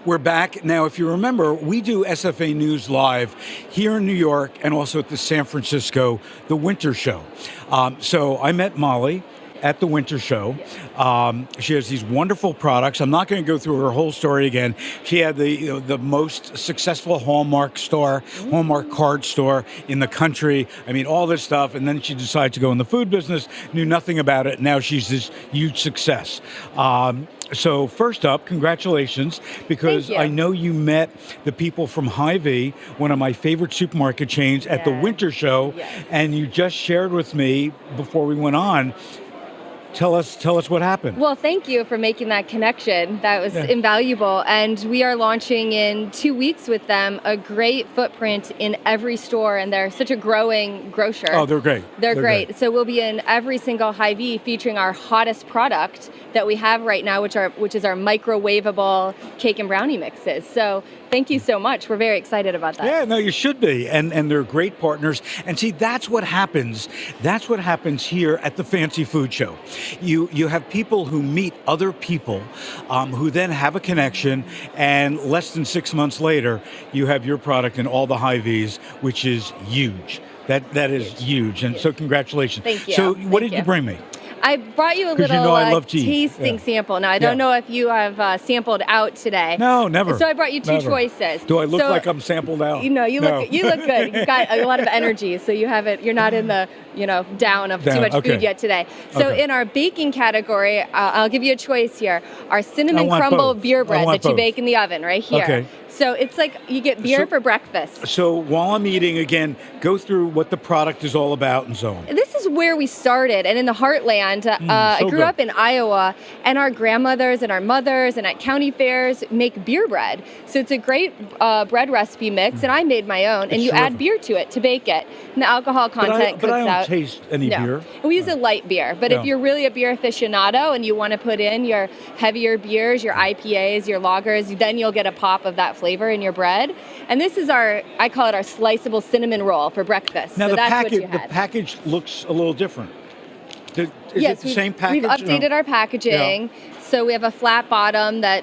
We're back. Now, if you remember, we do SFA News Live here in New York and also at the San Francisco, the Winter Show. So I met Molly at the Winter Show. She has these wonderful products. I'm not going to go through her whole story again. She had the most successful Hallmark store, Hallmark card store in the country. I mean, all this stuff. And then she decided to go in the food business, knew nothing about it. Now she's this huge success. So first up, congratulations, because I know you met the people from Hy-Vee, one of my favorite supermarket chains, at the Winter Show, and you just shared with me before we went on. Tell us what happened. Well, thank you for making that connection. That was invaluable. And we are launching in 2 weeks with them a great footprint in every store. And they're such a growing grocer. Oh, they're great. They're great. So we'll be in every single Hy-Vee featuring our hottest product that we have right now, which is our microwavable cake and brownie mixes. So thank you so much. We're very excited about that. Yeah, no, you should be. And they're great partners. And see, that's what happens. That's what happens here at the Fancy Food Show. You have people who meet other people who then have a connection, and less than 6 months later, you have your product in all the Hy-Vees, which is huge. That is huge. And so congratulations. Thank you. So what did you bring me? I brought you a little I love tea. tasting sample. Now, I don't know if you have sampled out today. No, never. So I brought you two choices. Do I look like I'm sampled out? You look good. You've got a lot of energy, so you're not in the down of too much food yet today. So in our baking category, I'll give you a choice here. Our cinnamon crumble beer bread that you bake in the oven right here. Okay. So it's like you get beer for breakfast. So while I'm eating, again, go through what the product is all about and so on. This is where we started, and in the heartland. I grew up in Iowa, and our grandmothers and our mothers and at county fairs make beer bread. So it's a great bread recipe mix, and I made my own, and you add beer to it to bake it. And the alcohol content but I don't out. taste any beer. We use a light beer, but if you're really a beer aficionado and you want to put in your heavier beers, your IPAs, your lagers, then you'll get a pop of that flavor in your bread. And this is I call it our sliceable cinnamon roll for breakfast. Now so the the package looks a little different. Is yes, it the same package? We've updated our packaging. So we have a flat bottom that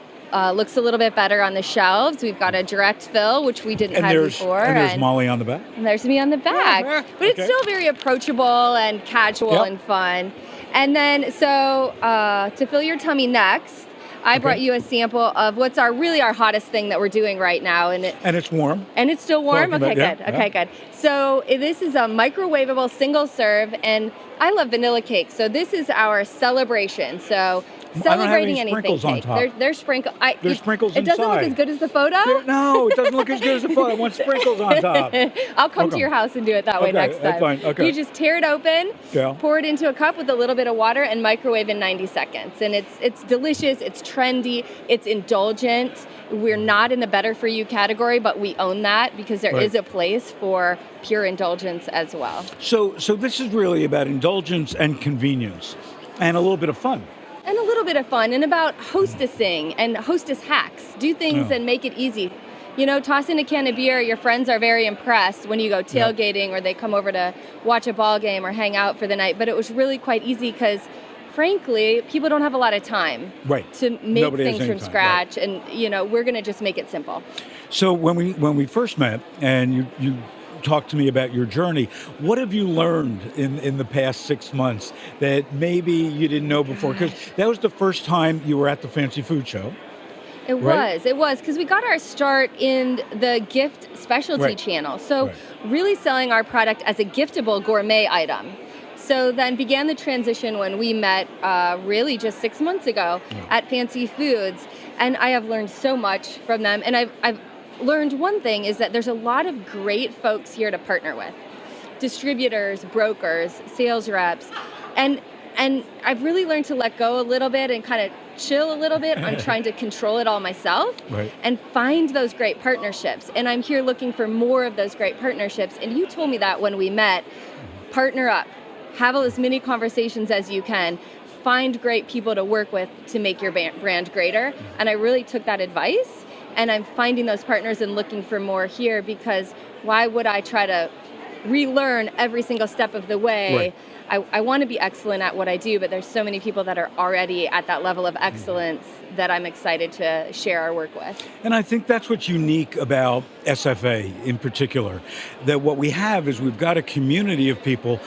looks a little bit better on the shelves. We've got a direct fill, which we didn't have before. And there's Molly on the back. And there's me on the back. But it's still very approachable and casual and fun. And then, so to fill your tummy next, I brought you a sample of what's our hottest thing that we're doing right now. And it's warm. And it's still warm? Okay, good. So this is a microwavable single serve, and I love vanilla cake. So this is our celebration. So celebrating anything sprinkles on top. There's sprinkles. There's sprinkles inside. It doesn't look as good as the photo? No, it doesn't look as good as the photo. I want sprinkles on top. I'll come to your house and do it that way next time. That's fine. Okay. You just tear it open, pour it into a cup with a little bit of water, and microwave in 90 seconds. And it's delicious, it's trendy, it's indulgent. We're not in the better for you category, but we own that because there is a place for pure indulgence as well. So this is really about indulgence and convenience and a little bit of fun. And a little bit of fun, and about hostessing and hostess hacks. Do things and make it easy. Toss in a can of beer. Your friends are very impressed when you go tailgating or they come over to watch a ball game or hang out for the night. But it was really quite easy because, frankly, people don't have a lot of time to make things from scratch. And, we're going to just make it simple. So when we first met and you talk to me about your journey, what have you learned in the past 6 months that maybe you didn't know before? Because that was the first time you were at the Fancy Food Show. It was, because we got our start in the gift specialty channel. So really selling our product as a giftable gourmet item. So then began the transition when we met really just 6 months ago at Fancy Foods. And I have learned so much from them. And I've learned one thing is that there's a lot of great folks here to partner with. Distributors, brokers, sales reps. And I've really learned to let go a little bit and kind of chill a little bit on trying to control it all myself and find those great partnerships. And I'm here looking for more of those great partnerships. And you told me that when we met, partner up, have as many conversations as you can, find great people to work with to make your brand greater. And I really took that advice. And I'm finding those partners and looking for more here because why would I try to relearn every single step of the way? I want to be excellent at what I do, but there's so many people that are already at that level of excellence that I'm excited to share our work with. And I think that's what's unique about SFA in particular, that what we have is we've got a community of people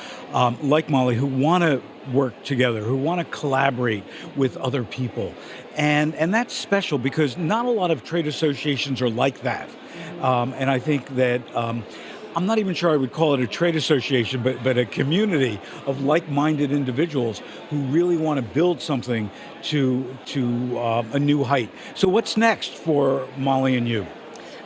like Molly who want to work together, who want to collaborate with other people. And that's special because not a lot of trade associations are like that. And I think that I'm not even sure I would call it a trade association, but a community of like-minded individuals who really want to build something to a new height. So what's next for Molly and you?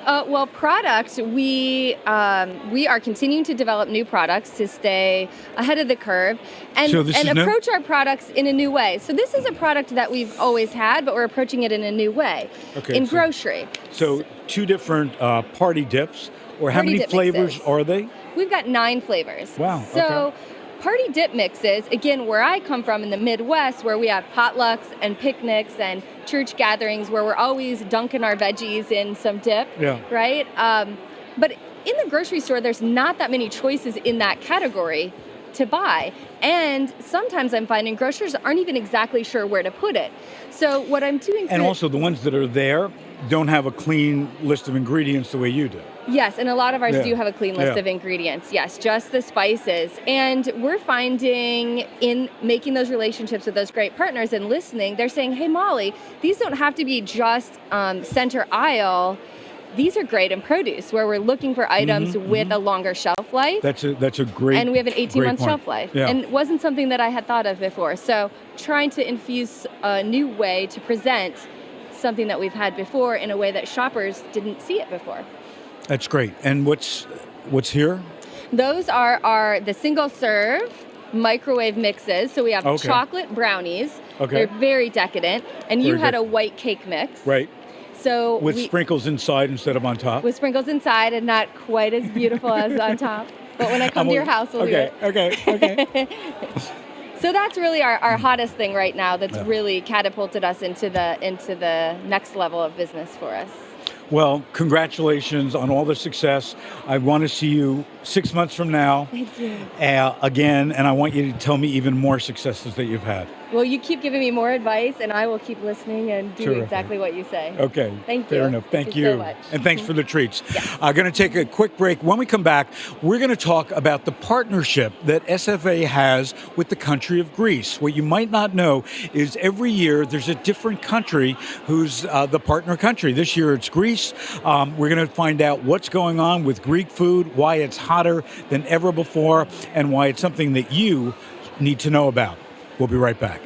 Well, product, we are continuing to develop new products to stay ahead of the curve and approach our products in a new way. So this is a product that we've always had, but we're approaching it in a new way in grocery. So 2 different party dips, or how many flavors are they? We've got 9 flavors. Wow. So party dip mixes, again, where I come from in the Midwest, where we have potlucks and picnics and church gatherings where we're always dunking our veggies in some dip, right? But in the grocery store, there's not that many choices in that category to buy. And sometimes I'm finding grocers aren't even exactly sure where to put it. So what I'm doing... And also the ones that are there don't have a clean list of ingredients the way you do. Yes, and a lot of ours do have a clean list of ingredients. Yes, just the spices. And we're finding in making those relationships with those great partners and listening, they're saying, hey, Molly, these don't have to be just center aisle. These are great in produce, where we're looking for items with a longer shelf life. That's a great And we have an 18-month shelf life. Yeah. And it wasn't something that I had thought of before. So trying to infuse a new way to present something that we've had before in a way that shoppers didn't see it before. That's great. And what's here? Those are the single serve microwave mixes. So we have chocolate brownies. They're very decadent. And you had a white cake mix. Right. So with sprinkles inside instead of on top? With sprinkles inside and not quite as beautiful as on top. But when I come to your house, we'll do it. Okay. So that's really our hottest thing right now that's really catapulted us into the next level of business for us. Well, congratulations on all the success. I want to see you 6 months from now. Thank you. Again, and I want you to tell me even more successes that you've had. Well, you keep giving me more advice, and I will keep listening and do exactly what you say. Okay. Thank you. Fair enough. Thank you so much. And thanks for the treats. Yes. I'm going to take a quick break. When we come back, we're going to talk about the partnership that SFA has with the country of Greece. What you might not know is every year there's a different country who's the partner country. This year it's Greece. We're going to find out what's going on with Greek food, why it's hotter than ever before, and why it's something that you need to know about. We'll be right back.